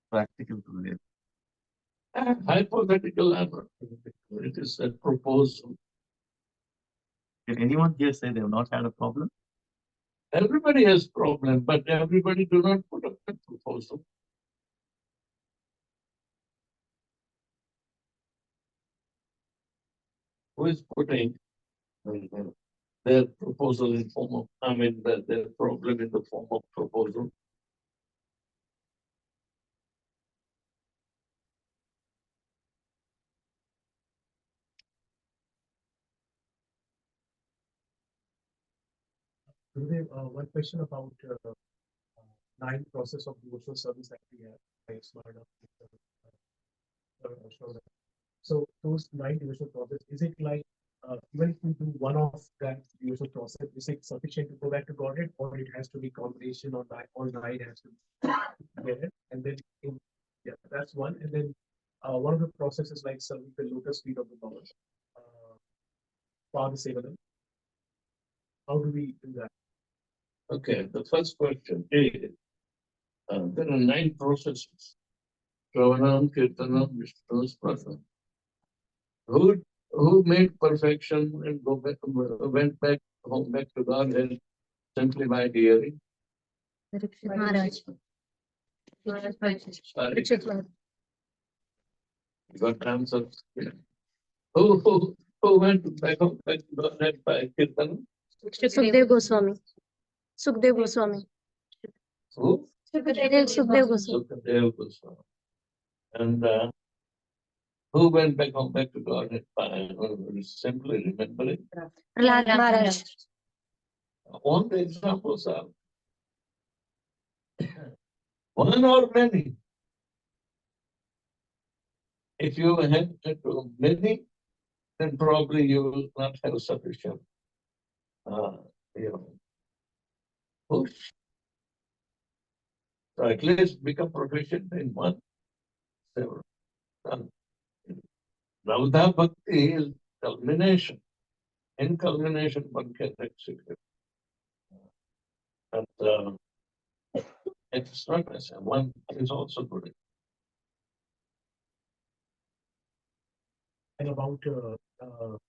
[SPEAKER 2] Practical to live.
[SPEAKER 1] Hypothetical, I'm not hypothetical. It is a proposal.
[SPEAKER 2] Can anyone here say they have not had a problem?
[SPEAKER 1] Everybody has problem, but everybody do not put up a proposal. Who is putting their proposal in form of, their problem in the form of proposal?
[SPEAKER 6] Gurudev, one question about 9 process of devotional service that we have. So those 9 devotional process, is it like even if we do one of that devotional process, is it sufficient to go back to Godhead, or it has to be combination or all 9 has to be there? And then yeah, that's one. And then one of the processes like serving the lotus feet of the Lord, Father Sevanam. How do we do that?
[SPEAKER 1] Okay, the first question is, there are 9 processes. Shravanam, Kirtanam, Vishnu, Prasam. Who made perfection and went back home back to Godhead simply by hearing?
[SPEAKER 3] Maharaj.
[SPEAKER 1] Sorry, you got answer. Yeah. Who went back home back to Godhead by Kirtanam?
[SPEAKER 3] Sukhdev Goswami. Sukhdev Goswami.
[SPEAKER 1] Who?
[SPEAKER 3] Sukhdev Goswami.
[SPEAKER 1] Sukadev Goswami. And who went back home back to Godhead by simply remembering?
[SPEAKER 3] Prahlad Maharaj.
[SPEAKER 1] All the examples are one or many. If you have many, then probably you will not have sufficient, push. So at least become proficient in one. Several. Raudha Bhakti is culmination. In culmination, one can execute. And it's not necessary. One is also good.
[SPEAKER 6] And about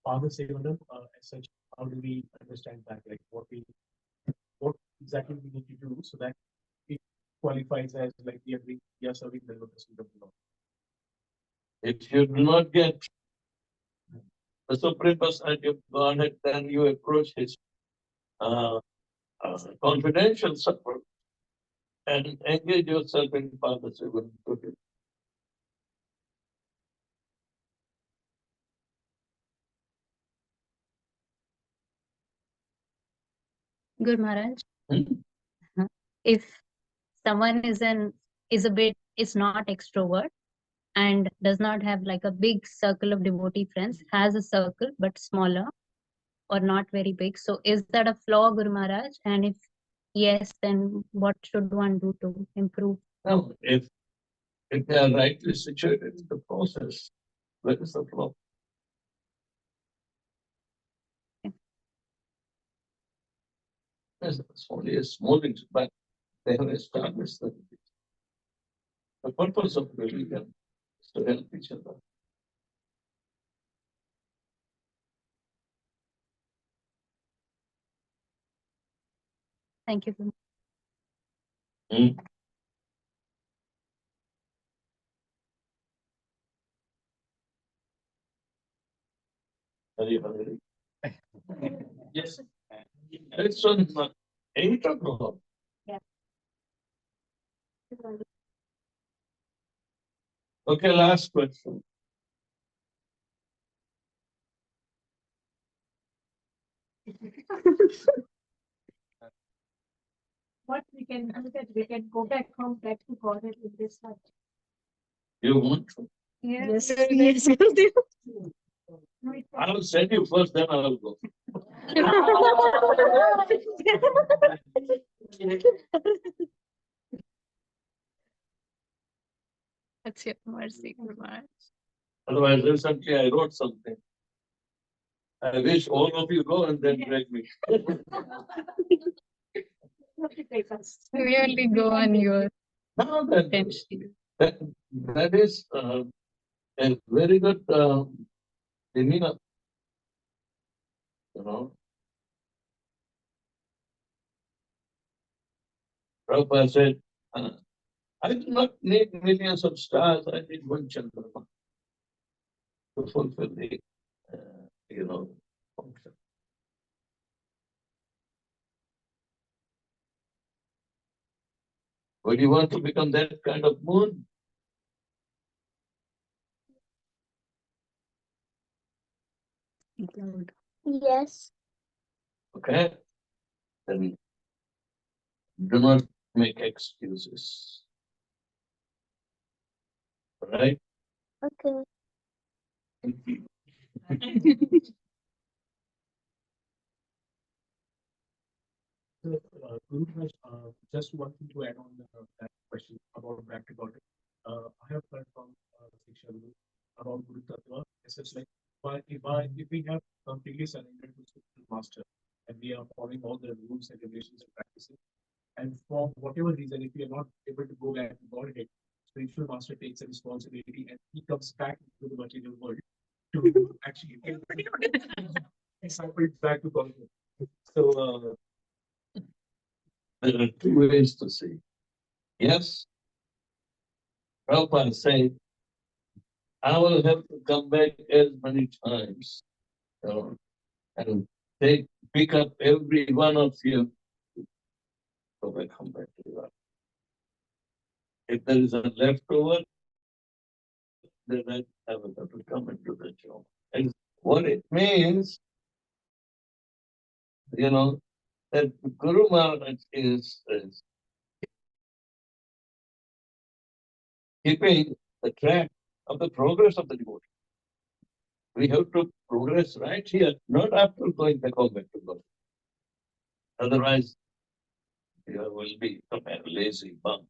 [SPEAKER 6] Father Sevanam, as such, how do we understand that? Like what exactly we need to do so that it qualifies as like we are serving the lotus feet of the Lord.
[SPEAKER 1] If you do not get the Supreme Personality of Godhead, then you approach his confidential support and engage yourself in Father Sevanam.
[SPEAKER 7] Good Maharaj.
[SPEAKER 1] Hmm?
[SPEAKER 7] If someone is not extrovert and does not have like a big circle of devotee friends, has a circle but smaller or not very big. So is that a flaw, Guru Maharaj? And if yes, then what should one do to improve?
[SPEAKER 1] Now, if they are rightly situated in the process, where is the flaw? Yes, it's only a small thing, but they have established that the purpose of religion is to help each other.
[SPEAKER 7] Thank you. Guru.
[SPEAKER 1] Hmm? Hari.
[SPEAKER 2] Yes.
[SPEAKER 1] It's on 8 o'clock. Okay, last question.
[SPEAKER 5] What we can do that we can go back home, back to Godhead in this life.
[SPEAKER 1] You want to?
[SPEAKER 3] Yes.
[SPEAKER 5] Yes.
[SPEAKER 1] I will send you first, then I will go.
[SPEAKER 7] That's your mercy, Gurmaharaj.
[SPEAKER 1] Otherwise, recently I wrote something. I wish all of you go and then drag me.
[SPEAKER 7] We only go on your
[SPEAKER 1] Now that,
[SPEAKER 7] attention.
[SPEAKER 1] that is a very good demeanor. You know, Prabhupada said, I do not need millions of stars, I need one Chandrama to fulfill the, function. But you want to become that kind of moon?
[SPEAKER 3] Yes.
[SPEAKER 1] Okay? Then do not make excuses. Right?
[SPEAKER 3] Okay.
[SPEAKER 6] So, Guru Maharaj, just one thing to add on that question about back to God. I have heard from Shiksha Guru about Guru Tattva. It's just like, if we have completely surrendered to spiritual master and we are following all the rules and regulations and practices, and for whatever reason, if we are not able to go back to Godhead, spiritual master takes a responsibility and he comes back to the material world to actually disciple back to Godhead. So,
[SPEAKER 1] There are two ways to see. Yes, Prabhupada said, I will have to come back as many times, and pick up every one of you. Go back, come back to God. If there is a leftover, then I will have to come and do the job. And what it means, that Guru Maharaj is keeping the track of the progress of the devotee. We have to progress right here, not after going back home back to God. Otherwise, you will be a lazy bum.